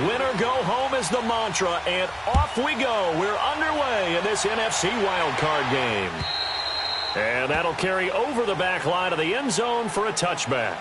Win or go home is the mantra, and off we go. We're underway in this NFC wildcard game. And that'll carry over the back line of the end zone for a touchback.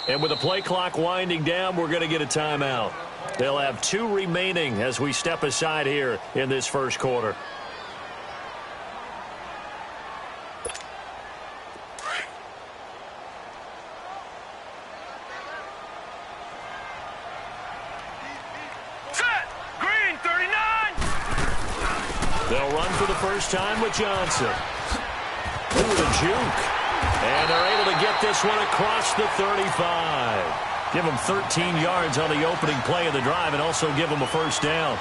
And with the play clock winding down, we're going to get a timeout. They'll have 2 remaining as we step aside here in this first quarter. Set! Green, 39! They'll run for the first time with Johnson. Ooh, the juke. And they're able to get this one across the 35. Give them 13 yards on the opening play of the drive and also give them a first down.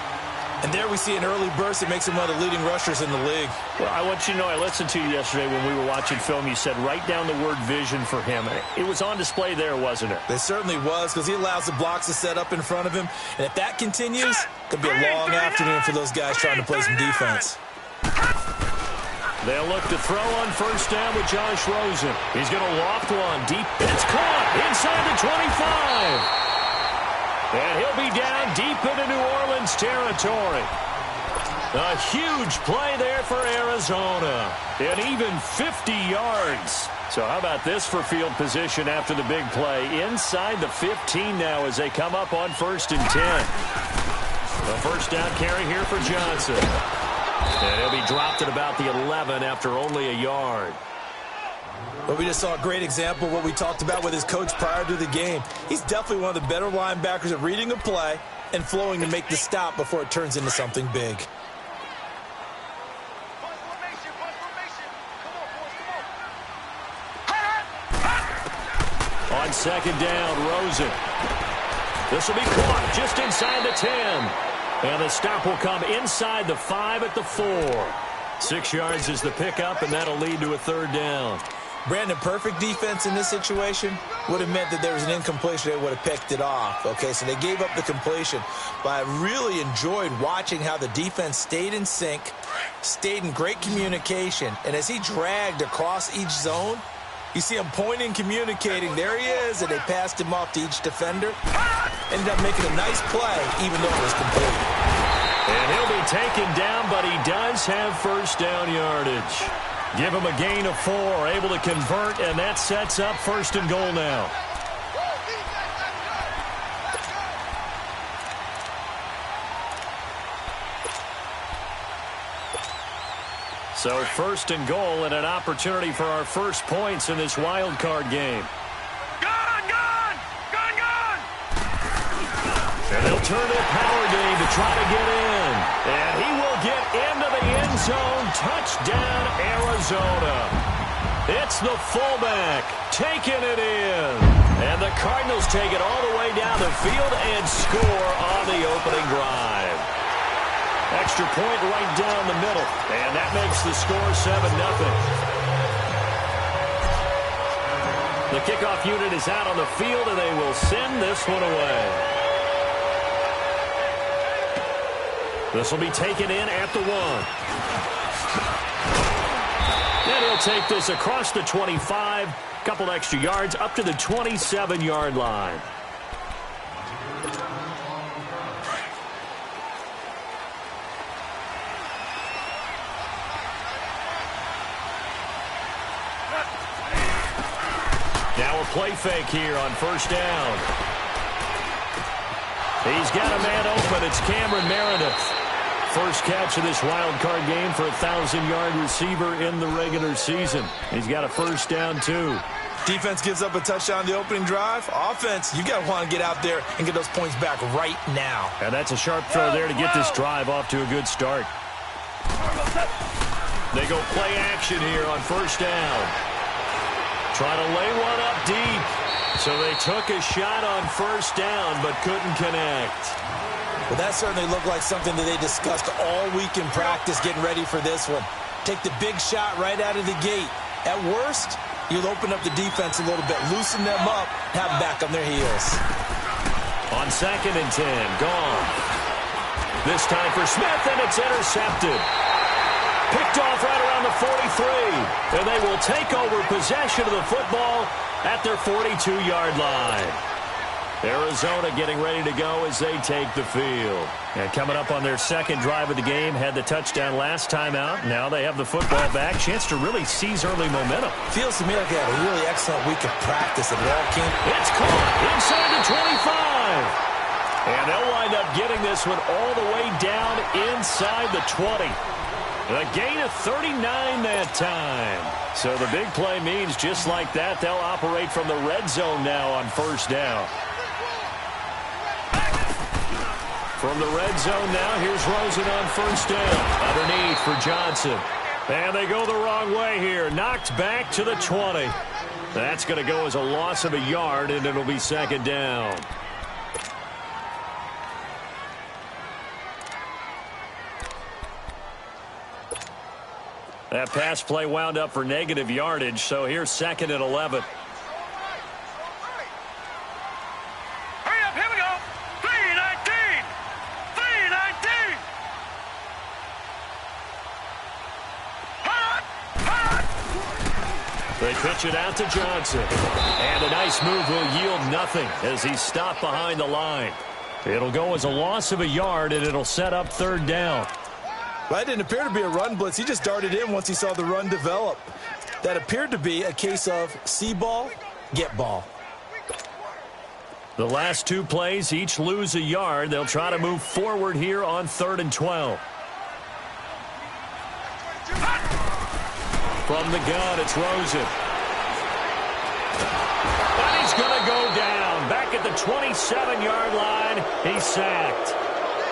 And there we see an early burst that makes him one of the leading rushers in the league. Well, I want you to know, I listened to you yesterday when we were watching film. You said write down the word vision for him. It was on display there, wasn't it? It certainly was, because he allows the blocks to set up in front of him. And if that continues, it could be a long afternoon for those guys trying to play some defense. They'll look to throw on first down with Josh Rosen. He's going to loft one deep. It's caught inside the 25. And he'll be down deep into New Orleans territory. A huge play there for Arizona. And even 50 yards. So how about this for field position after the big play? Inside the 15 now as they come up on 1st and 10. A first down carry here for Johnson. And he'll be dropped at about the 11 after only a yard. But we just saw a great example of what we talked about with his coach prior to the game. He's definitely one of the better linebackers at reading a play and flowing to make the stop before it turns into something big. On second down, Rosen. This will be caught just inside the 10. And the stop will come inside the 5 at the 4. 6 yards is the pickup, and that'll lead to a third down. Brandon, perfect defense in this situation would have meant that there was an incompletion. They would have picked it off. Okay, so they gave up the completion. But I really enjoyed watching how the defense stayed in sync, stayed in great communication. And as he dragged across each zone, you see him pointing, communicating. There he is, and they passed him off to each defender. Ended up making a nice play, even though it was complete. And he'll be taken down, but he does have first down yardage. Give him a gain of 4, able to convert, and that sets up 1st and goal now. So 1st and goal and an opportunity for our first points in this wild card game. And they'll turn to a power game to try to get in. And he will get into the end zone. Touchdown, Arizona. It's the fullback taking it in. And the Cardinals take it all the way down the field and score on the opening drive. Extra point right down the middle. And that makes the score 7-0. The kickoff unit is out on the field, and they will send this one away. This will be taken in at the 1. And he'll take this across the 25. Couple extra yards up to the 27-yard line. Now a play fake here on first down. He's got a man open. It's Cameron Meredith. First catch of this wild card game for a 1,000-yard receiver in the regular season. He's got a first down, too. Defense gives up a touchdown the opening drive. Offense, you got to want to get out there and get those points back right now. And that's a sharp throw there to get this drive off to a good start. They go play action here on first down. Try to lay one up deep. So they took a shot on first down, but couldn't connect. Well, that certainly looked like something that they discussed all week in practice getting ready for this one. Take the big shot right out of the gate. At worst, you'll open up the defense a little bit, loosen them up, have them back on their heels. On 2nd and 10, gone. This time for Smith, and it's intercepted. Picked off right around the 43, and they will take over possession of the football at their 42-yard line. Arizona getting ready to go as they take the field. And coming up on their second drive of the game, had the touchdown last time out. Now they have the football back. Chance to really seize early momentum. Feels to me like they had a really excellent week of practice. It all came. It's caught inside the 25. And they'll wind up getting this one all the way down inside the 20. A gain of 39 that time. So the big play means just like that, they'll operate from the red zone now on first down. From the red zone now, here's Rosen on first down. Underneath for Johnson. And they go the wrong way here. Knocked back to the 20. That's going to go as a loss of a yard, and it'll be second down. That pass play wound up for negative yardage, so here's 2nd and 11. Hurry up, here we go. 319. 319. Hot. They pitch it out to Johnson. And a nice move will yield nothing as he's stopped behind the line. It'll go as a loss of a yard, and it'll set up third down. Well, that didn't appear to be a run blitz. He just darted in once he saw the run develop. That appeared to be a case of see ball, get ball. The last two plays each lose a yard. They'll try to move forward here on 3rd and 12. From the gun, it's Rosen. And he's going to go down. Back at the 27-yard line, he's sacked.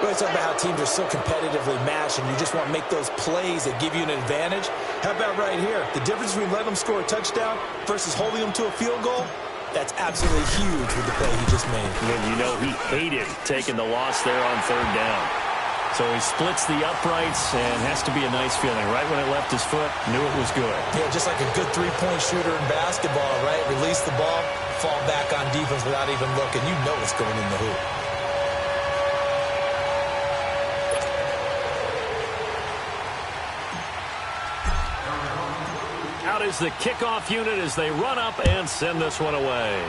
We always talk about how teams are so competitively matched, and you just want to make those plays that give you an advantage. How about right here? The difference between letting them score a touchdown versus holding them to a field goal, that's absolutely huge with the play he just made. And you know he hated taking the loss there on 3rd down. So he splits the uprights and has to be a nice feeling. Right when it left his foot, knew it was good. Yeah, just like a good three-point shooter in basketball, right? Release the ball, fall back on defense without even looking. You know it's going in the hoop. Out is the kickoff unit as they run up and send this one away.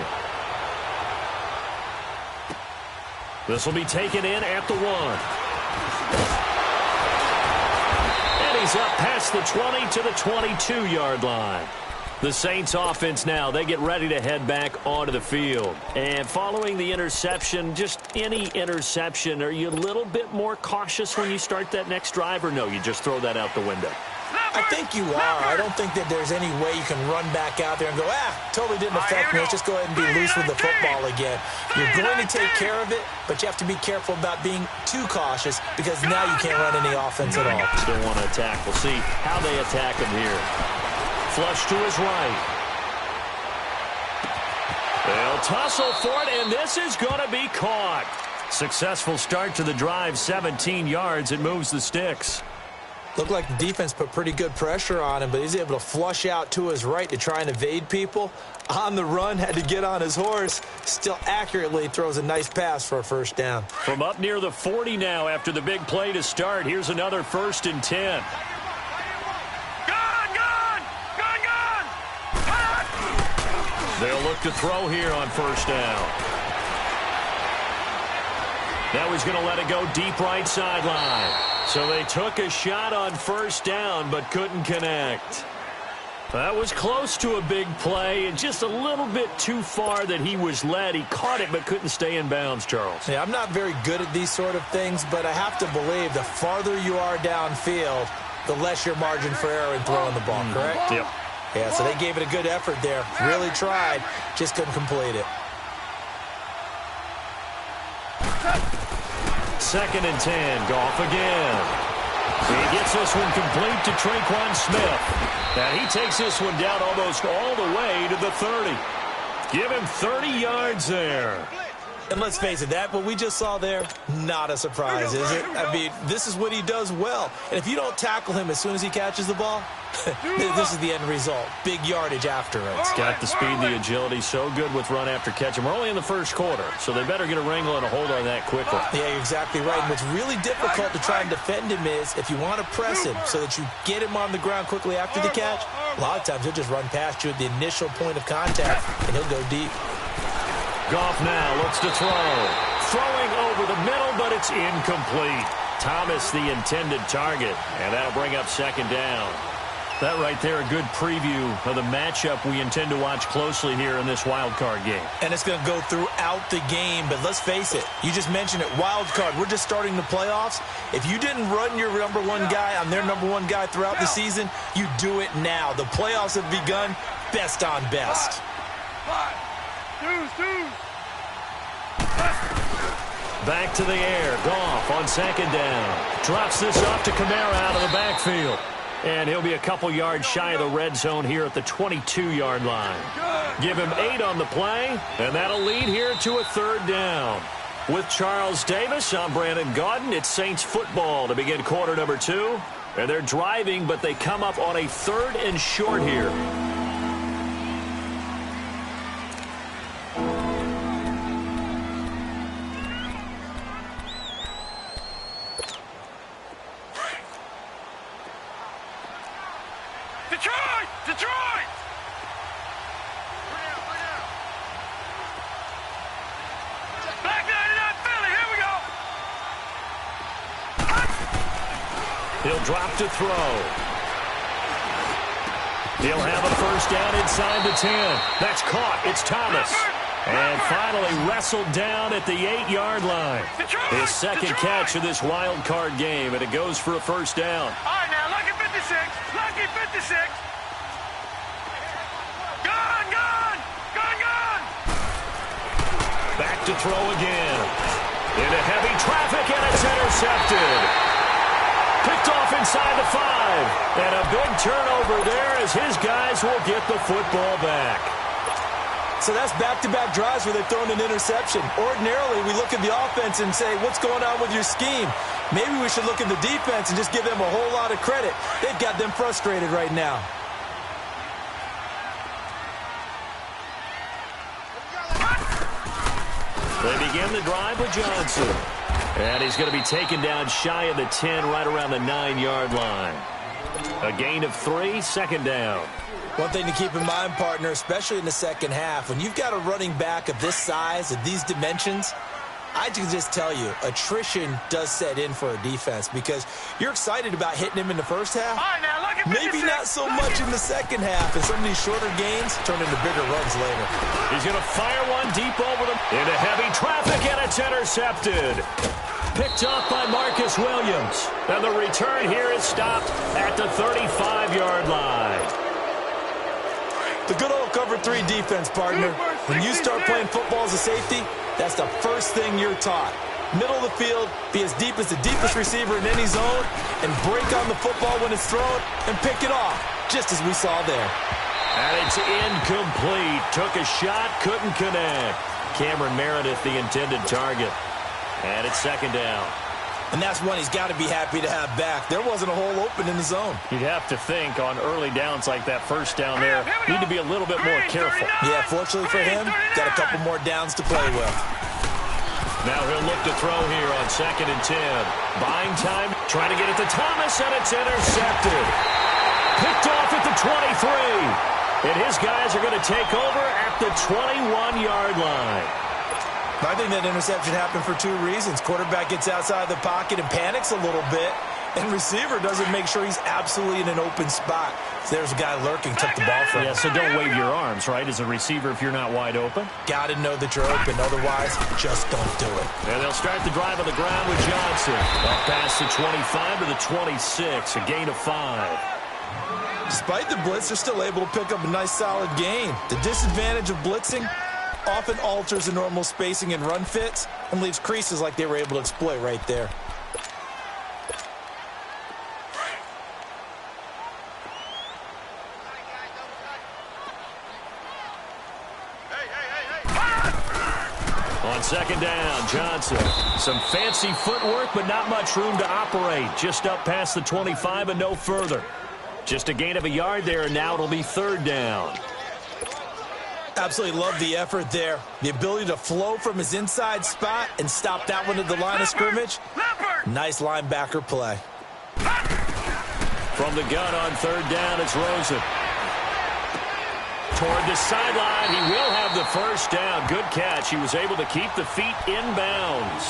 This will be taken in at the 1. And he's up past the 20 to the 22-yard line. The Saints offense now, they get ready to head back onto the field. And following the interception, just any interception, are you a little bit more cautious when you start that next drive, or no, you just throw that out the window? I think you are. I don't think that there's any way you can run back out there and go, totally didn't affect me. Let's just go ahead and be loose with the football again. You're going to take care of it, but you have to be careful about being too cautious because now you can't run any offense at all. Still want to attack. We'll see how they attack him here. Flush to his right. They'll tussle for it, and this is going to be caught. Successful start to the drive, 17 yards. It moves the sticks. Looked like the defense put pretty good pressure on him, but he's able to flush out to his right to try and evade people. On the run, had to get on his horse. Still accurately throws a nice pass for a first down. From up near the 40 now after the big play to start. Here's another 1st and 10. They'll look to throw here on first down. Now he's going to let it go deep right sideline. So they took a shot on first down but couldn't connect. That was close to a big play and just a little bit too far that he was led. He caught it but couldn't stay in bounds, Charles. Yeah, I'm not very good at these sort of things, but I have to believe the farther you are downfield, the less your margin for error in throwing the ball, correct? Yep. Yeah, so they gave it a good effort there. Really tried, just couldn't complete it. 2nd and 10, Goff again. He gets this one complete to Traquan Smith. And he takes this one down almost all the way to the 30. Give him 30 yards there. And let's face it, that what we just saw there, not a surprise, is it? I mean, this is what he does well. And if you don't tackle him as soon as he catches the ball, this is the end result. Big yardage after it. It's got the speed, the agility, so good with run after catch. And we're only in the first quarter, so they better get a wrangle and a hold on that quickly. Yeah, you're exactly right. And what's really difficult to try and defend him is if you want to press him so that you get him on the ground quickly after the catch, a lot of times he'll just run past you at the initial point of contact, and he'll go deep. Goff now looks to throw. Throwing over the middle, but it's incomplete. Thomas the intended target, and that'll bring up second down. That right there, a good preview of the matchup we intend to watch closely here in this wild card game. And it's going to go throughout the game, but let's face it, you just mentioned it, wild card. We're just starting the playoffs. If you didn't run your number one guy on their number one guy throughout the season, you do it now. The playoffs have begun, best on best. Back to the air. Goff on second down. Drops this off to Kamara out of the backfield. And he'll be a couple yards shy of the red zone here at the 22-yard line. Give him 8 on the play, and that'll lead here to a third down. With Charles Davis, I'm Brandon Gaudin. It's Saints football to begin quarter number 2. And they're driving, but they come up on a 3rd and short here. Detroit! Back 99 Philly, here we go! He'll drop to throw. He'll have a first down inside the 10. That's caught. It's Thomas. And finally wrestled down at the 8-yard line. His second catch of this wild card game, and it goes for a first down. All right, now, lucky 56. Lucky 56. Back to throw again. Into heavy traffic, and it's intercepted. Picked off inside the 5. And a big turnover there as his guys will get the football back. So that's back-to-back drives where they've thrown an interception. Ordinarily, we look at the offense and say, what's going on with your scheme? Maybe we should look at the defense and just give them a whole lot of credit. They've got them frustrated right now. They begin the drive with Johnson. And he's going to be taken down shy of the 10, right around the 9-yard line. A gain of 3, second down. One thing to keep in mind, partner, especially in the second half, when you've got a running back of this size, of these dimensions, I can just tell you, attrition does set in for a defense because you're excited about hitting him in the first half. All right, now, look at maybe not so much in the second half, and some of these shorter gains turn into bigger runs later. He's going to fire one deep over them into heavy traffic, and it's intercepted. Picked off by Marcus Williams. And the return here is stopped at the 35-yard line. The good old cover 3 defense, partner. When you start playing football as a safety, that's the first thing you're taught. Middle of the field, be as deep as the deepest receiver in any zone, and break on the football when it's thrown, and pick it off, just as we saw there. And it's incomplete. Took a shot, couldn't connect. Cameron Meredith, the intended target. And it's second down. And that's one he's got to be happy to have back. There wasn't a hole open in the zone. You'd have to think on early downs like that first down there, need to be a little bit more careful. Yeah, fortunately for him, got a couple more downs to play with. Now he'll look to throw here on second and 10. Buying time, trying to get it to Thomas, and it's intercepted. Picked off at the 23. And his guys are going to take over at the 21-yard line. I think that interception happened for 2 reasons. Quarterback gets outside the pocket and panics a little bit, and receiver doesn't make sure he's absolutely in an open spot. So there's a guy lurking, took the ball from him. Yeah, so don't wave your arms, right, as a receiver if you're not wide open. Got to know that you're open, otherwise just don't do it. And they'll start the drive on the ground with Johnson. Up past the 25 to the 26, a gain of 5. Despite the blitz, they're still able to pick up a nice solid gain. The disadvantage of blitzing often alters the normal spacing and run fits and leaves creases like they were able to exploit right there. On second down, Johnson. Some fancy footwork, but not much room to operate. Just up past the 25 and no further. Just a gain of a yard there, and now it'll be third down. Absolutely love the effort there. The ability to flow from his inside spot and stop that one at the line of scrimmage. Nice linebacker play. From the gun on third down, it's Rosen. Toward the sideline, he will have the first down. Good catch. He was able to keep the feet in bounds.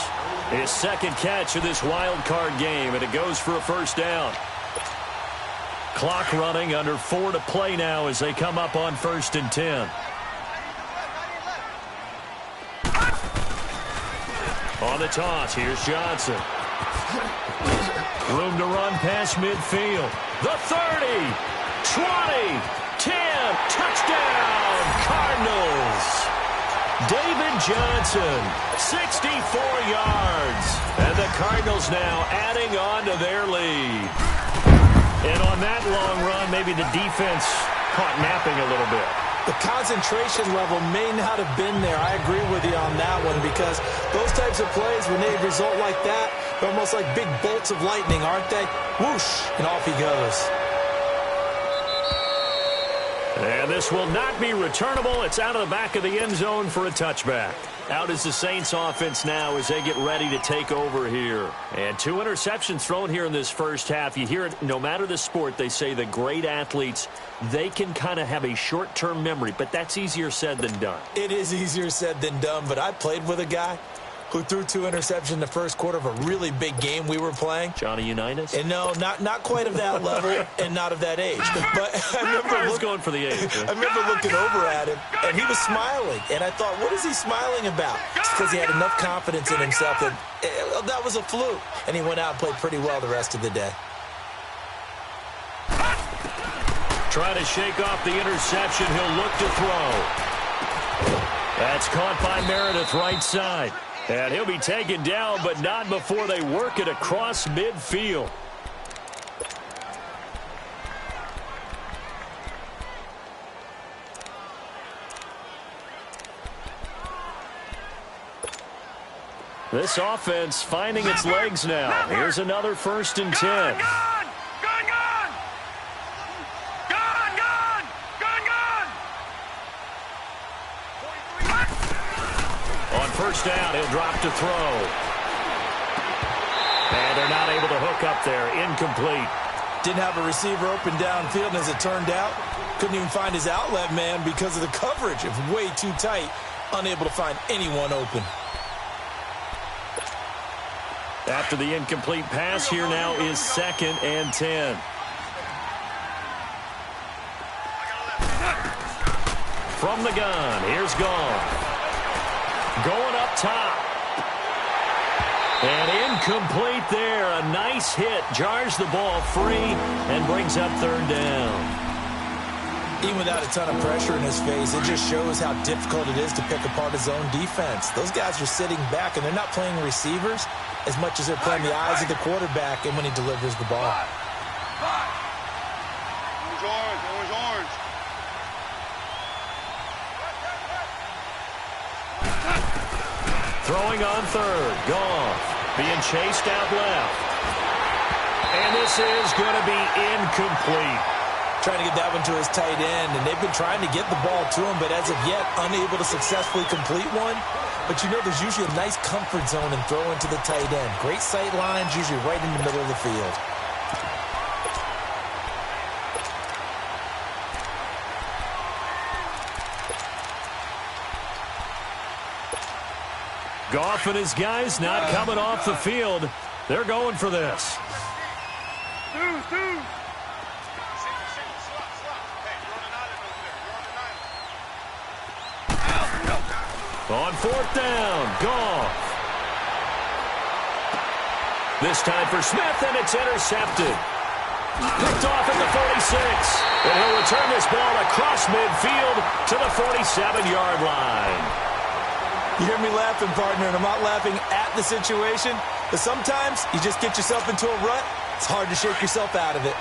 His second catch of this wild card game, and it goes for a first down. Clock running, under 4 to play now as they come up on 1st and 10. On the toss, here's Johnson. Room to run past midfield. The 30, 20, 10, touchdown, Cardinals. David Johnson, 64 yards. And the Cardinals now adding on to their lead. And on that long run, maybe the defense caught napping a little bit. The concentration level may not have been there. I agree with you on that one because those types of plays, when they result like that, they're almost like big bolts of lightning, aren't they? Whoosh, and off he goes. And this will not be returnable. It's out of the back of the end zone for a touchback. Out is the Saints offense now as they get ready to take over here. And 2 interceptions thrown here in this first half. You hear it, no matter the sport, they say the great athletes, they can kind of have a short-term memory, but that's easier said than done. It is easier said than done, but I played with a guy who threw 2 interceptions in the first quarter of a really big game we were playing. Lyndel99's? And no, not quite of that level and not of that age. But I was going for the age. I remember looking over at him, and he was smiling. And I thought, what is he smiling about? It's because he had enough confidence in himself that that was a fluke. And he went out and played pretty well the rest of the day. Try to shake off the interception. He'll look to throw. That's caught by Meredith right side. And he'll be taken down, but not before they work it across midfield. This offense finding its legs now. Here's another 1st and 10. First down, he'll drop to throw. And they're not able to hook up there. Incomplete. Didn't have a receiver open downfield, and as it turned out, couldn't even find his outlet man because of the coverage. It was way too tight. Unable to find anyone open. After the incomplete pass, here now is 2nd and 10. From the gun, here's Goff. Going up top. And incomplete there. A nice hit. Jars the ball free and brings up 3rd down. Even without a ton of pressure in his face, it just shows how difficult it is to pick apart his own defense. Those guys are sitting back, and they're not playing receivers as much as they're playing the eyes of the quarterback and when he delivers the ball. Orange. Throwing on 3rd. Goff being chased out left. And this is going to be incomplete. Trying to get that one to his tight end, and they've been trying to get the ball to him, but as of yet, unable to successfully complete one. But you know there's usually a nice comfort zone in throwing to the tight end. Great sight lines, usually right in the middle of the field. Goff and his guys not coming off the field. They're going for this. On 4th down, Goff. This time for Smith, and it's intercepted. Picked off at the 46. And he'll return this ball across midfield to the 47-yard line. You hear me laughing, partner, and I'm not laughing at the situation, but sometimes you just get yourself into a rut. It's hard to shake yourself out of it.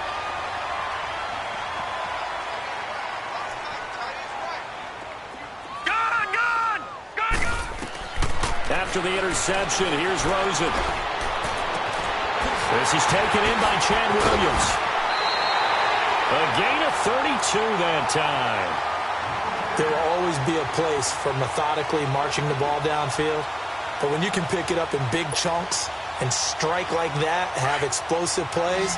after the interception. Here's Rosen. This is taken in by Chad Williams. A gain of 32 that time. There will always be a place for methodically marching the ball downfield. But when you can pick it up in big chunks and strike like that, have explosive plays,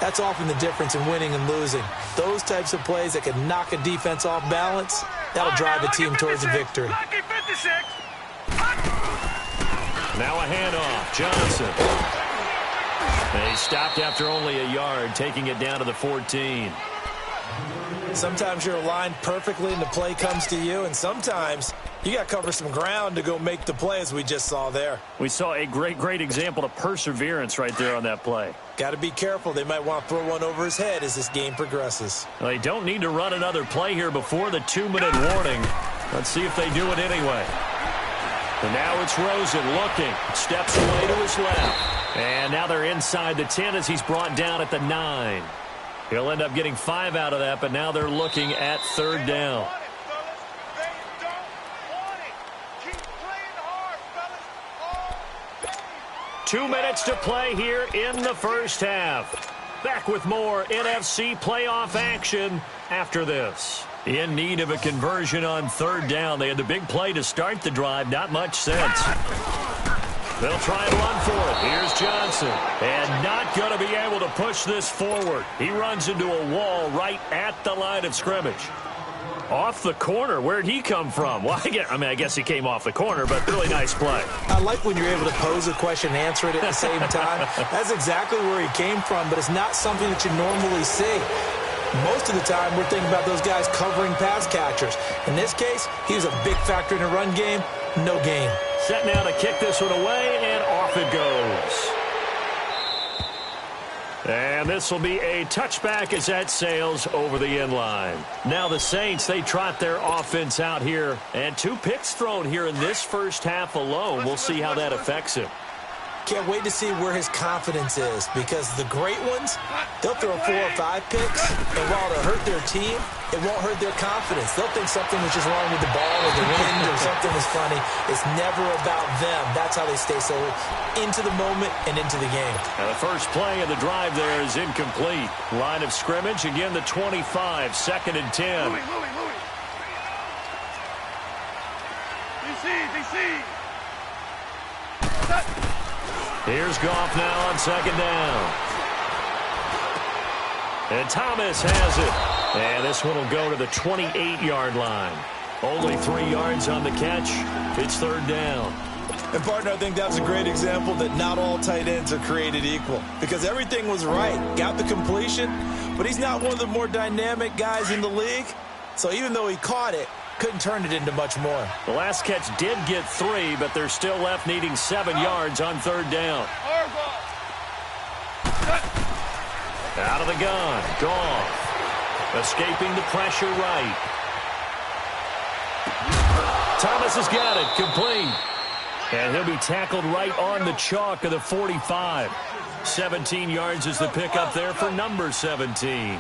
that's often the difference in winning and losing. Those types of plays that can knock a defense off balance, that'll drive a team towards a victory. Now a handoff. Johnson. He stopped after only a yard, taking it down to the 14. Sometimes you're aligned perfectly and the play comes to you, and sometimes you got to cover some ground to go make the play, as we just saw there. We saw a great example of perseverance right there on that play. Got to be careful. They might want to throw one over his head as this game progresses. Well, they don't need to run another play here before the 2-minute warning. Let's see if they do it anyway. And now it's Rosen looking. Steps away to his left. And now they're inside the 10 as he's brought down at the 9. He'll end up getting 5 out of that, but now they're looking at 3rd down. Two minutes to play here in the first half. Back with more NFC playoff action after this. In need of a conversion on 3rd down. They had the big play to start the drive. Not much sense. They'll try and run for it. Here's Johnson. And not going to be able to push this forward. He runs into a wall right at the line of scrimmage. Off the corner. Where'd he come from? Well, I guess he came off the corner, but really nice play. I like when you're able to pose a question and answer it at the same time. That's exactly where he came from, but it's not something that you normally see. Most of the time, we're thinking about those guys covering pass catchers. In this case, he was a big factor in the run game. No gain. Set now to kick this one away, and off it goes. And this will be a touchback as that sails over the end line. Now the Saints, they trot their offense out here. And 2 picks thrown here in this first half alone. We'll see how that affects him. Can't wait to see where his confidence is, because the great ones, they'll throw 4 or 5 picks, and while it'll hurt their team, it won't hurt their confidence. They'll think something was just wrong with the ball or the wind or something was funny. It's never about them. That's how they stay so into the moment and into the game. Now the first play of the drive there is incomplete. Line of scrimmage, again the 25, 2nd and 10. DC. Here's Goff now on 2nd down. And Thomas has it. And this one will go to the 28-yard line. Only 3 yards on the catch. It's 3rd down. And, partner, I think that's a great example that not all tight ends are created equal, because everything was right. Got the completion, but he's not one of the more dynamic guys in the league. So even though he caught it, couldn't turn it into much more. The last catch did get 3, but they're still left needing 7 yards on 3rd down. Out of the gun. Goff. Escaping the pressure right. Thomas has got it. Complete. And he'll be tackled right on the chalk of the 45. 17 yards is the pickup there for number 17.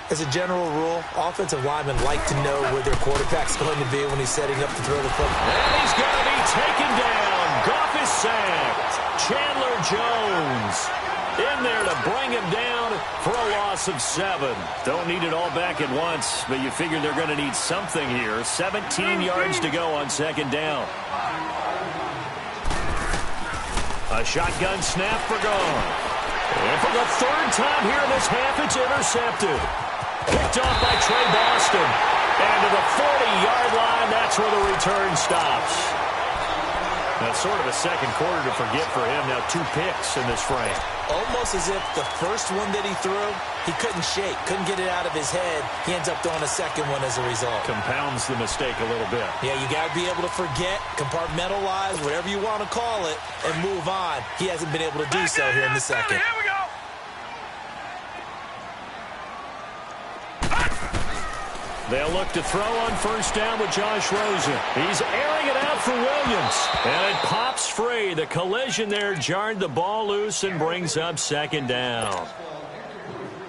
As a general rule, offensive linemen like to know where their quarterback's going to be when he's setting up to throw the football. And he's going to be taken down. Goff is sacked. Chandler Jones in there to bring him down for a loss of 7. Don't need it all back at once, but you figure they're going to need something here. 17 yards to go on 2nd down. A shotgun snap for Goff. And for the 3rd time here in this half, it's intercepted. Picked off by Trey Boston. And to the 40-yard line, that's where the return stops. That's sort of a second quarter to forget for him. Now 2 picks in this frame. Almost as if the first one that he threw, he couldn't shake, couldn't get it out of his head. He ends up throwing a second one as a result. Compounds the mistake a little bit. Yeah, you got to be able to forget, compartmentalize, whatever you want to call it, and move on. He hasn't been able to do so here in the second. Here we go. They'll look to throw on 1st down with Josh Rosen. He's airing it out for Williams. And it pops free. The collision there jarred the ball loose and brings up 2nd down.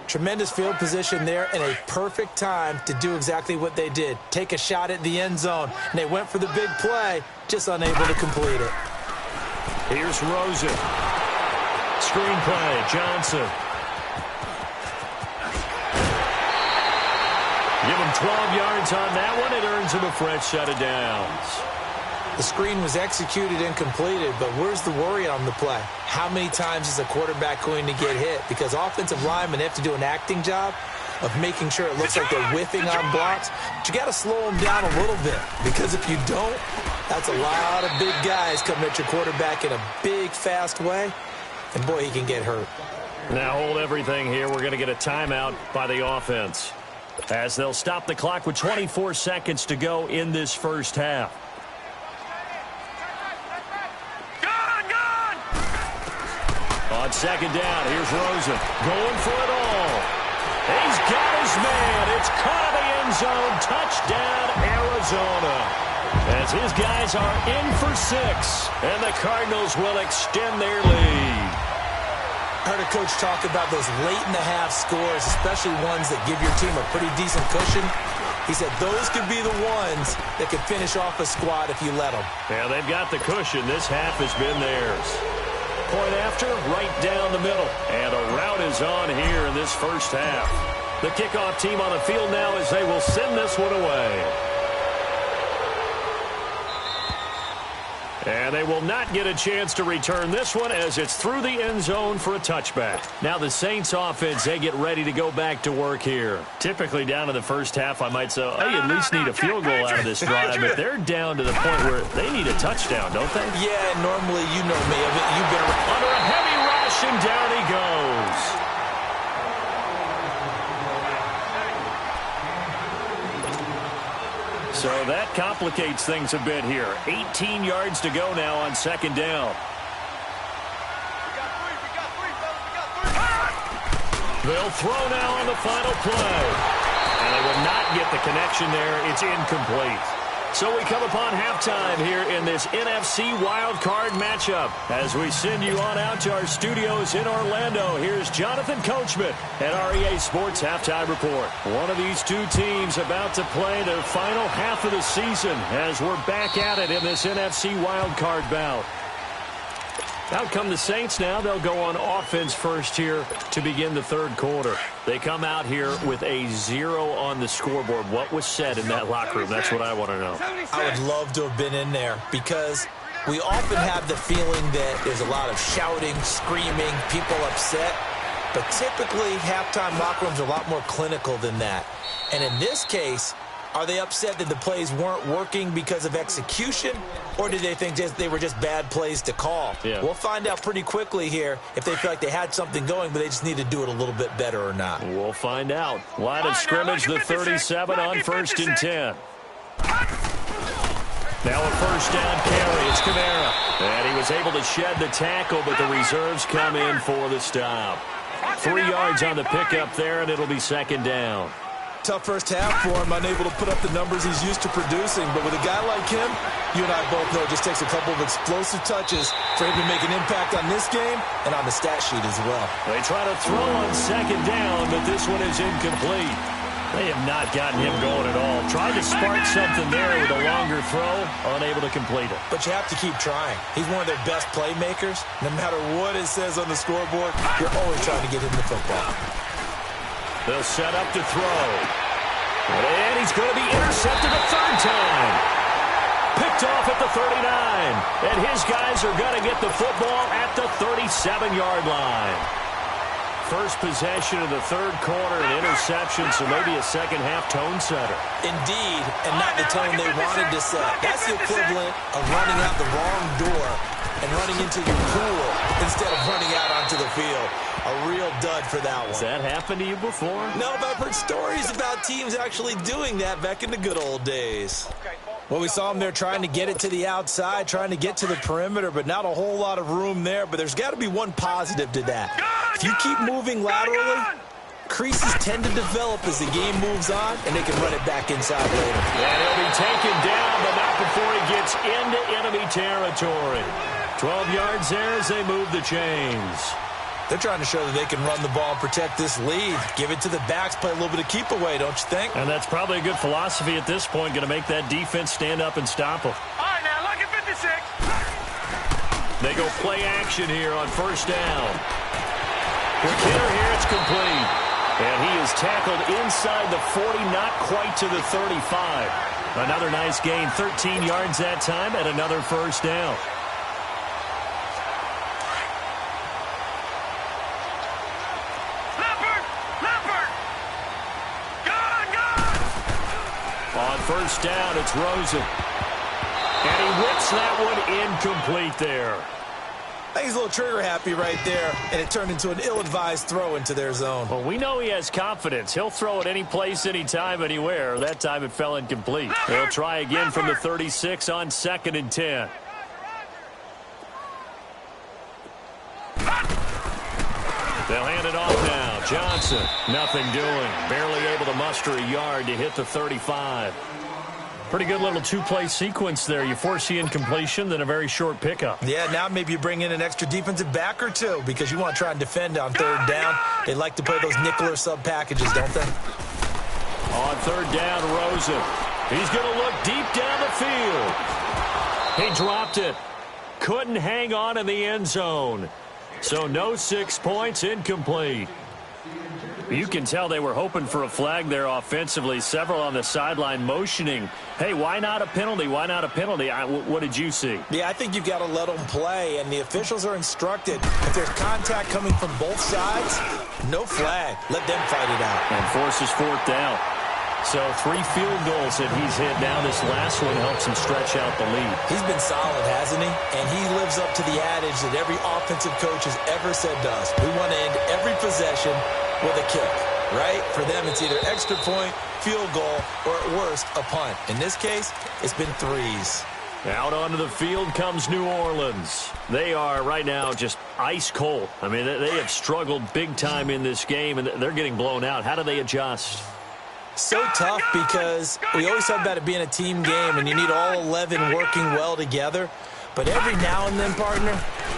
Tremendous field position there and a perfect time to do exactly what they did. Take a shot at the end zone. And they went for the big play, just unable to complete it. Here's Rosen. Screenplay, Johnson. Give him 12 yards on that one. It earns him a fresh set of downs. The screen was executed and completed, but where's the worry on the play? How many times is a quarterback going to get hit? Because offensive linemen have to do an acting job of making sure it looks like they're whiffing on blocks. But you got to slow them down a little bit, because if you don't, that's a lot of big guys coming at your quarterback in a big, fast way, and boy, he can get hurt. Now hold everything here. We're going to get a timeout by the offense, as they'll stop the clock with 24 seconds to go in this first half. On second down, here's Rosen going for it all. He's got his man. It's caught in the end zone. Touchdown, Arizona. As his guys are in for 6, and the Cardinals will extend their lead. I heard a coach talk about those late-in-the-half scores, especially ones that give your team a pretty decent cushion. He said those could be the ones that could finish off a squad if you let them. Yeah, they've got the cushion. This half has been theirs. Point after, right down the middle. And a rout is on here in this first half. The kickoff team on the field now as they will send this one away. And they will not get a chance to return this one as it's through the end zone for a touchback. Now the Saints offense, they get ready to go back to work here. Typically down to the first half, I might say, hey, at least need a field goal out of this drive. But they're down to the point where they need a touchdown, don't they? Yeah, normally, you know me. You've been under a heavy rush, and down he goes. So that complicates things a bit here. 18 yards to go now on second down. They'll throw now on the final play. And they will not get the connection there. It's incomplete. So we come upon halftime here in this NFC wildcard matchup. As we send you on out to our studios in Orlando, here's Jonathan Coachman at REA Sports Halftime Report. One of these two teams about to play their final half of the season as we're back at it in this NFC wildcard bout. Out come the Saints now. They'll go on offense first here to begin the third quarter. They come out here with a 0 on the scoreboard. What was said in that locker room? That's what I want to know. I would love to have been in there because we often have the feeling that there's a lot of shouting, screaming, people upset. But typically, halftime locker rooms are a lot more clinical than that. And in this case, are they upset that the plays weren't working because of execution, or did they think they were just bad plays to call? Yeah. We'll find out pretty quickly here if they feel like they had something going, but they just need to do it a little bit better or not. We'll find out. Line of scrimmage, the 37 on 1st and 10. Now a first down carry. It's Kamara. And he was able to shed the tackle, but the reserves come in for the stop. 3 yards on the pickup there, and it'll be second down. Tough first half for him, unable to put up the numbers he's used to producing. But with a guy like him, you and I both know it just takes a couple of explosive touches for him to make an impact on this game and on the stat sheet as well. They try to throw on second down, but this one is incomplete. They have not gotten him going at all. Tried to spark something there with a longer throw, unable to complete it. But you have to keep trying. He's one of their best playmakers. No matter what it says on the scoreboard, you're always trying to get him the football. They'll set up to throw. And he's going to be intercepted a third time. Picked off at the 39. And his guys are going to get the football at the 37-yard line. First possession of the third quarter, an interception, so maybe a second-half tone setter. Indeed, and not the tone they wanted to set. That's the equivalent of running out the wrong door and running into your pool instead of running out onto the field. A real dud for that one. Has that happened to you before? No, but I've heard stories about teams actually doing that back in the good old days. Well, we saw them there trying to get it to the outside, trying to get to the perimeter, but not a whole lot of room there. But there's got to be one positive to that. If you keep moving laterally, creases tend to develop as the game moves on, and they can run it back inside later. And he'll be taken down, but not before he gets into enemy territory. 12 yards there as they move the chains. They're trying to show that they can run the ball and protect this lead. Give it to the backs, play a little bit of keep away, don't you think? And that's probably a good philosophy at this point, going to make that defense stand up and stop them. All right, now, look at 56. They go play action here on first down. Quick hitter here, it's complete. And he is tackled inside the 40, not quite to the 35. Another nice gain, 13 yards that time, and another first down. On first down, it's Rosen. And he whips that one incomplete there. I think he's a little trigger happy right there, and it turned into an ill-advised throw into their zone. Well, we know he has confidence. He'll throw it any place, anytime, anywhere. That time it fell incomplete. He'll try again from the 36 on 2nd and 10. They'll hand it off now. Johnson, nothing doing. Barely able to muster a yard to hit the 35. Pretty good little two-play sequence there. You force the incompletion, then a very short pickup. Yeah, now maybe you bring in an extra defensive back or two because you want to try and defend on 3rd down. They like to play those nickel or sub packages, don't they? On 3rd down, Rosen. He's going to look deep down the field. He dropped it. Couldn't hang on in the end zone. So no 6 points, incomplete. You can tell they were hoping for a flag there offensively. Several on the sideline motioning. Hey, why not a penalty? Why not a penalty? What did you see? Yeah, I think you've got to let them play, and the officials are instructed. If there's contact coming from both sides, no flag. Let them fight it out. And forces 4th down. So 3 field goals that he's hit now. This last one helps him stretch out the lead. He's been solid, hasn't he? And he lives up to the adage that every offensive coach has ever said to us. We want to end every possession with a kick, right? For them, it's either extra point, field goal, or at worst, a punt. In this case, it's been 3s. Out onto the field comes New Orleans. They are right now just ice cold. I mean, they have struggled big time in this game, and they're getting blown out. How do they adjust? So tough because we always talk about it being a team game, and you need all 11 working well together. But every now and then, partner,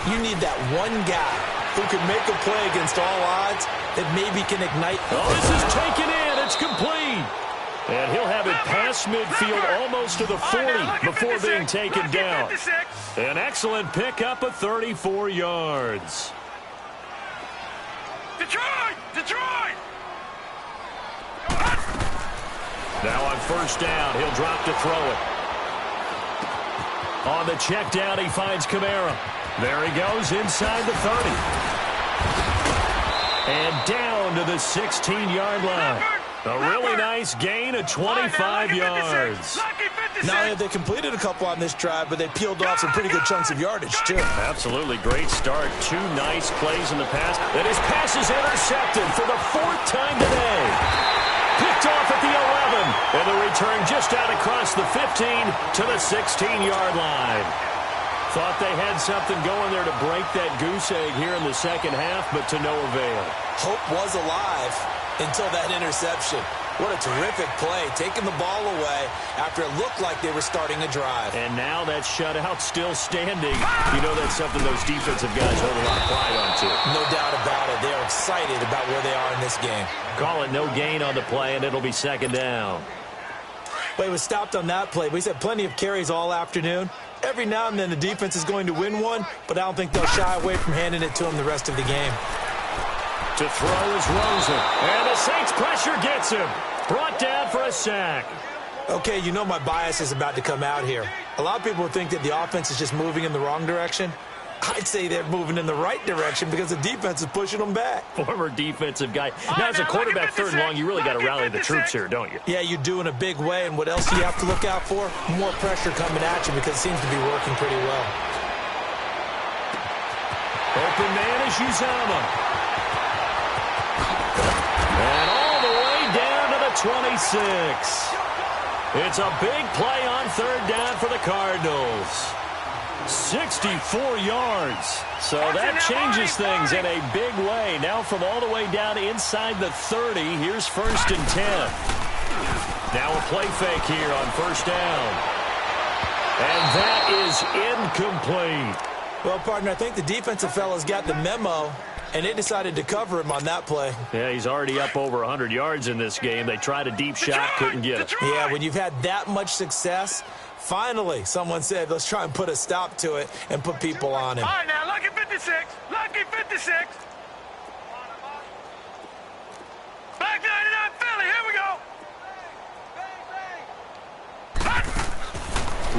you need that one guy who can make a play against all odds that maybe can ignite. Oh, this is taken in. It's complete. And he'll have it past midfield almost to the 40 before being taken down. An excellent pickup of 34 yards. Detroit! Detroit! Now on first down, he'll drop to throw it. On the check down, he finds Kamara. There he goes inside the 30. And down to the 16-yard line. A really nice gain of 25 yards. Not only have they completed a couple on this drive, but they peeled off some pretty good chunks of yardage, too. Absolutely great start. 2 nice plays in the pass. And his pass is intercepted for the 4th time today. Picked off at the 11. And the return just out across the 15 to the 16-yard line. Thought they had something going there to break that goose egg here in the second half, but to no avail. Hope was alive until that interception. What a terrific play, taking the ball away after it looked like they were starting a drive. And now that shutout still standing. You know that's something those defensive guys hold a lot of pride on, too. No doubt about it. They're excited about where they are in this game. Call it no gain on the play, and it'll be 2nd down. Well, he was stopped on that play. He's had plenty of carries all afternoon. Every now and then the defense is going to win one, but I don't think they'll shy away from handing it to him the rest of the game. To throw is Rosen. And the Saints pressure gets him. Brought down for a sack. Okay, you know my bias is about to come out here. A lot of people think that the offense is just moving in the wrong direction. I'd say they're moving in the right direction because the defense is pushing them back. Former defensive guy. Now, as a quarterback 3rd and long, you really got to rally the troops here, don't you? Yeah, you do in a big way. And what else do you have to look out for? More pressure coming at you because it seems to be working pretty well. Open man is Uzama. And all the way down to the 26. It's a big play on 3rd down for the Cardinals. 64 yards. So that changes things in a big way. Now from all the way down inside the 30, here's 1st and 10. Now a play fake here on 1st down. And that is incomplete. Well, partner, I think the defensive fellas got the memo and they decided to cover him on that play. Yeah, he's already up over 100 yards in this game. They tried a deep shot, couldn't get it. Yeah, when you've had that much success, finally someone said, let's try and put a stop to it and put people on him. All right, now, lucky 56. Lucky 56. Back 99 Philly. Here we go.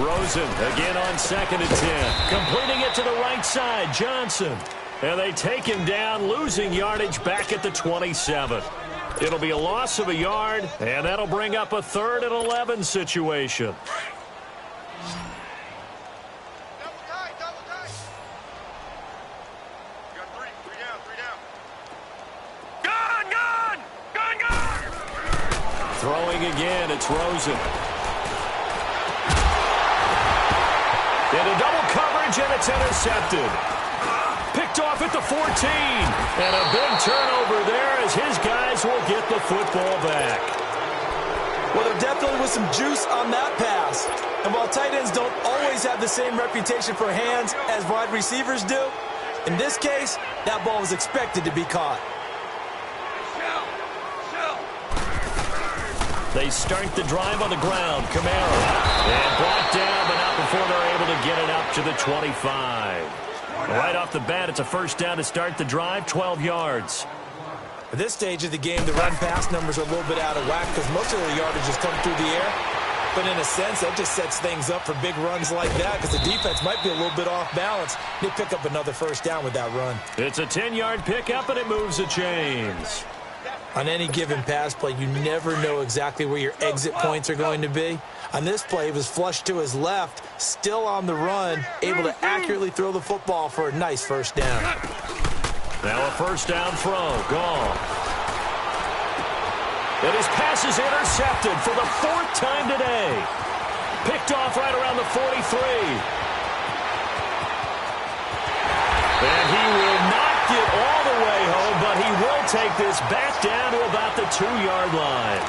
Rosen again on 2nd and 10. Completing it to the right side, Johnson. And they take him down, losing yardage back at the 27. It'll be a loss of a yard, and that'll bring up a 3rd and 11 situation. Double tight. You got three down. Gone. Throwing again, it's Rosen. Into double coverage, and it's intercepted. Picked off at the 14. And a big turnover there as his guys will get the football back. Well, there definitely was some juice on that pass. And while tight ends don't always have the same reputation for hands as wide receivers do, in this case, that ball was expected to be caught. They start the drive on the ground. Camaro. And brought down, but not before they're able to get it up to the 25. Right off the bat, it's a first down to start the drive, 12 yards. At this stage of the game, the run-pass numbers are a little bit out of whack because most of the yardage has come through the air. But in a sense, that just sets things up for big runs like that because the defense might be a little bit off balance. They pick up another first down with that run. It's a 10-yard pickup, and it moves the chains. On any given pass play, you never know exactly where your exit points are going to be. On this play, it was flushed to his left, still on the run, able to accurately throw the football for a nice first down. Now a first down throw. Gone. And his pass is intercepted for the 4th time today. Picked off right around the 43. And he will not get all the way home, but he will take this back down to about the 2-yard line.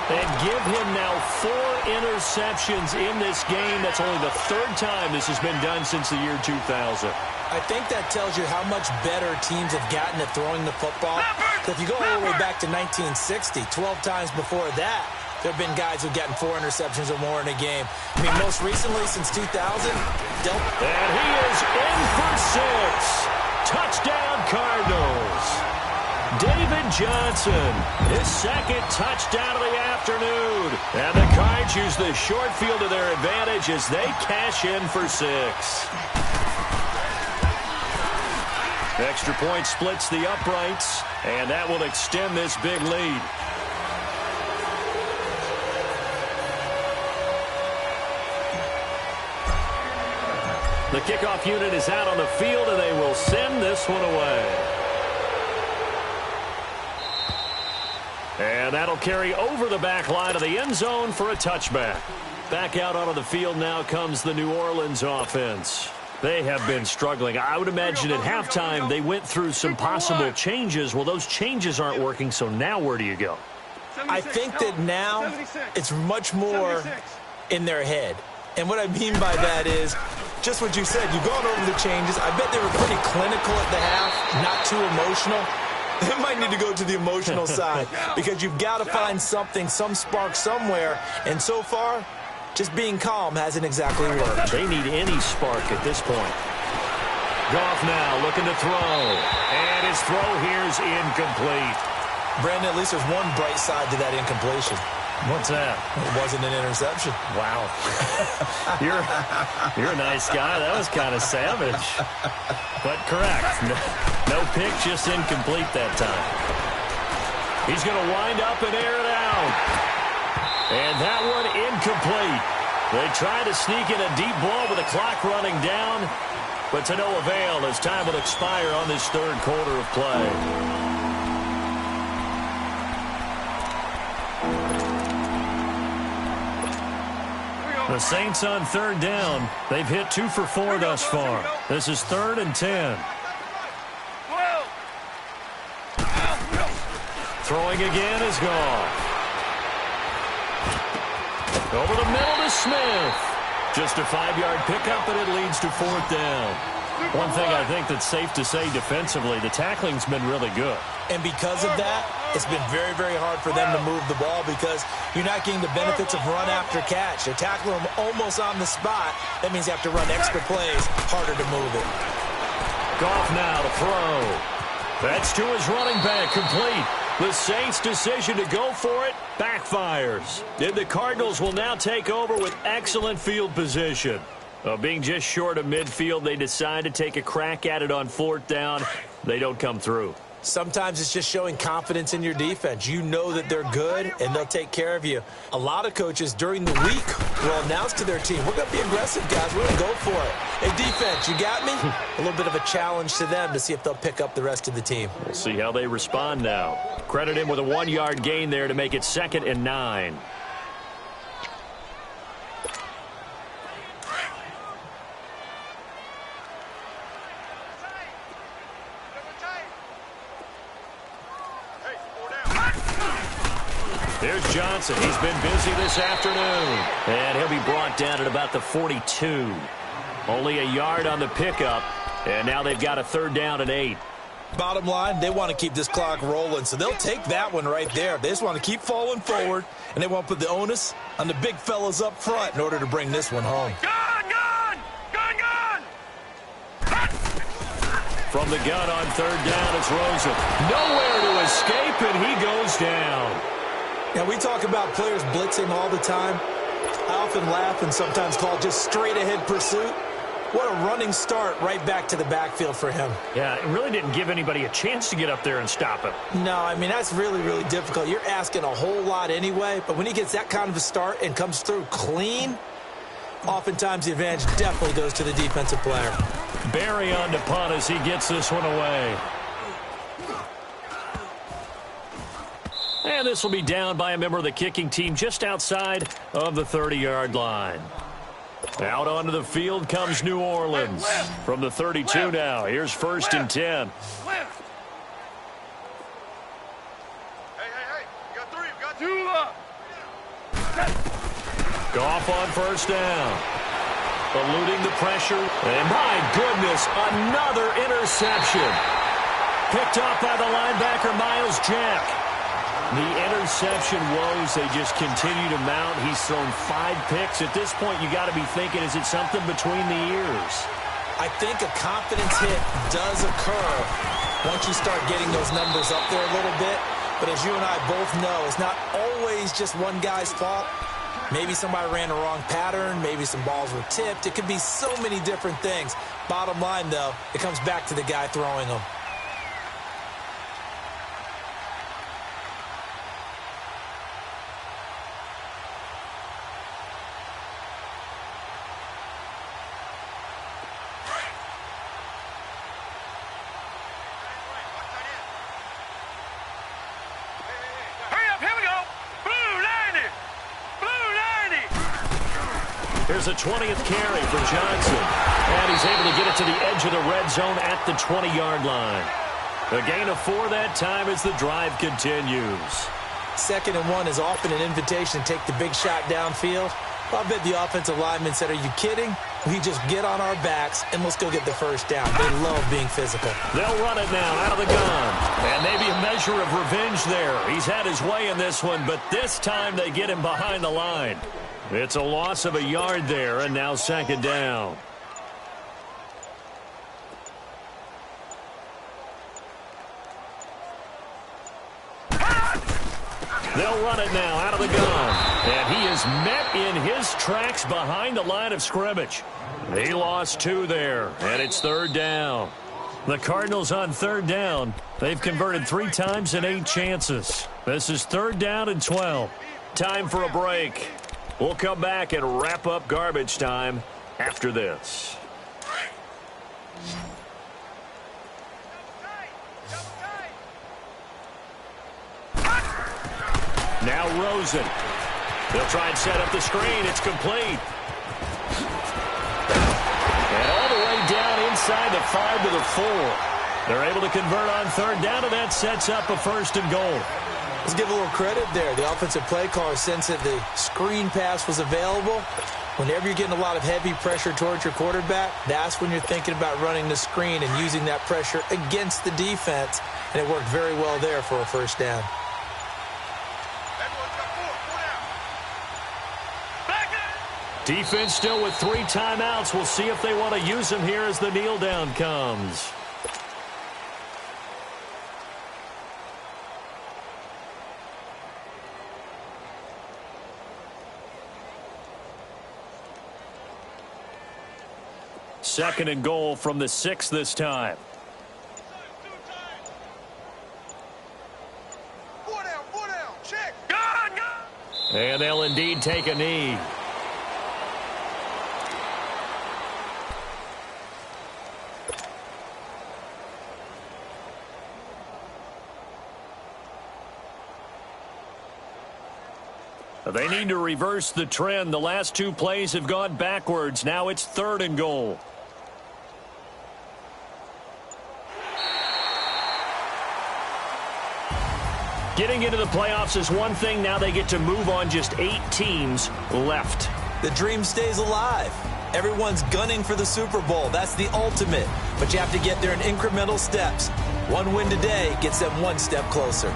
And give him now 4 interceptions in this game. That's only the 3rd time this has been done since the year 2000. I think that tells you how much better teams have gotten at throwing the football. If you go all the way back to 1960, 12 times before that, there have been guys who've gotten 4 interceptions or more in a game. I mean, most recently, since 2000, and he is in for 6. Touchdown, Cardinals. David Johnson, his 2nd touchdown of the afternoon. And the Cards use the short field to their advantage as they cash in for 6. Extra point splits the uprights, and that will extend this big lead. The kickoff unit is out on the field, and they will send this one away. And that'll carry over the back line of the end zone for a touchback. Back out onto the field now comes the New Orleans offense. They have been struggling. I would imagine at halftime they went through some possible changes. Well, those changes aren't working, so now where do you go? I think that now it's much more in their head. And what I mean by that is just what you said. You've gone over the changes. I bet they were pretty clinical at the half, not too emotional. They might need to go to the emotional side because you've got to find something, some spark somewhere. And so far, just being calm hasn't exactly worked. They need any spark at this point. Goff now looking to throw. And his throw here is incomplete. Brandon, at least there's one bright side to that incompletion. What's that? It wasn't an interception. Wow. You're a nice guy. That was kind of savage. But correct. No pick, just incomplete that time. He's going to wind up and air it out. And that one incomplete. They try to sneak in a deep ball with the clock running down, but to no avail as time will expire on this 3rd quarter of play. The Saints on 3rd down. They've hit 2 for 4 thus far. This is 3rd and 10. Throwing again is Goff. Over the middle to Smith. Just a 5-yard pickup, and it leads to 4th down. One thing I think that's safe to say defensively, the tackling's been really good. And because of that, it's been very, very hard for them to move the ball because you're not getting the benefits of run after catch. They're tackling them almost on the spot. That means you have to run extra plays, harder to move it. Goff now to throw. That's to his running back, complete. The Saints' decision to go for it backfires. And the Cardinals will now take over with excellent field position. Being just short of midfield, they decide to take a crack at it on 4th down. They don't come through. Sometimes it's just showing confidence in your defense. You know that they're good, and they'll take care of you. A lot of coaches during the week will announce to their team, we're going to be aggressive, guys. We're going to go for it. Hey, defense, you got me? A little bit of a challenge to them to see if they'll pick up the rest of the team. We'll see how they respond now. Credit him with a 1-yard gain there to make it 2nd and 9. There's Johnson. He's been busy this afternoon. And he'll be brought down at about the 42. Only a yard on the pickup. And now they've got a 3rd down and 8. Bottom line, they want to keep this clock rolling, so they'll take that one right there. They just want to keep falling forward, and they want to put the onus on the big fellas up front in order to bring this one home. Gun! From the gun on 3rd down, it's Rosen. Nowhere to escape, and he goes down. Now, we talk about players blitzing all the time. I often laugh and sometimes call it just straight-ahead pursuit. What a running start right back to the backfield for him. Yeah, it really didn't give anybody a chance to get up there and stop him. No, I mean, that's really, really difficult. You're asking a whole lot anyway, but when he gets that kind of a start and comes through clean, oftentimes the advantage definitely goes to the defensive player. Barry on the punt as he gets this one away. And this will be down by a member of the kicking team just outside of the 30-yard line. Out onto the field comes New Orleans. From the 32 now, here's 1st and 10. Hey, you got 3, you got 2 up. Goff on 1st down. Eluding the pressure. And my goodness, another interception. Picked off by the linebacker, Miles Jack. The interception woes, they just continue to mount. He's thrown 5 picks. At this point, you got to be thinking, is it something between the ears? I think a confidence hit does occur once you start getting those numbers up there a little bit. But as you and I both know, it's not always just one guy's fault. Maybe somebody ran a wrong pattern. Maybe some balls were tipped. It could be so many different things. Bottom line, though, it comes back to the guy throwing them. Here's a 20th carry for Johnson. And he's able to get it to the edge of the red zone at the 20-yard line. A gain of 4 that time as the drive continues. 2nd and 1 is often an invitation to take the big shot downfield. I bet the offensive lineman said, are you kidding? We just get on our backs and let's go get the 1st down. They love being physical. They'll run it now out of the gun. And maybe a measure of revenge there. He's had his way in this one, but this time they get him behind the line. It's a loss of a yard there, and now 2nd down. They'll run it now out of the gun. And he is met in his tracks behind the line of scrimmage. He lost 2 there, and it's 3rd down. The Cardinals on 3rd down. They've converted 3 times in 8 chances. This is 3rd down and 12. Time for a break. We'll come back and wrap up garbage time after this. Now Rosen. They'll try and set up the screen. It's complete. And all the way down inside the 5 to the 4. They're able to convert on 3rd down, and that sets up a 1st and goal. Let's give a little credit there. The offensive play caller sensed that the screen pass was available. Whenever you're getting a lot of heavy pressure towards your quarterback, that's when you're thinking about running the screen and using that pressure against the defense. And it worked very well there for a first down. Defense still with 3 timeouts. We'll see if they want to use them here as the kneel down comes. Second and goal from the 6 this time. Check. And they'll indeed take a knee. They need to reverse the trend. The last 2 plays have gone backwards. Now it's 3rd and goal. Getting into the playoffs is one thing. Now they get to move on. Just 8 teams left. The dream stays alive. Everyone's gunning for the Super Bowl. That's the ultimate. But you have to get there in incremental steps. One win today gets them 1 step closer.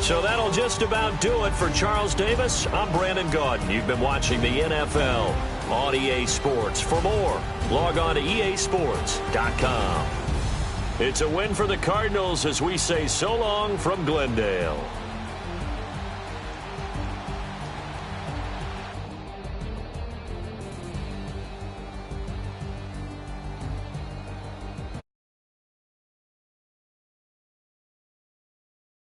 So that'll just about do it for Charles Davis. I'm Brandon Gaudin. You've been watching the NFL on EA Sports. For more, log on to easports.com. It's a win for the Cardinals as we say so long from Glendale.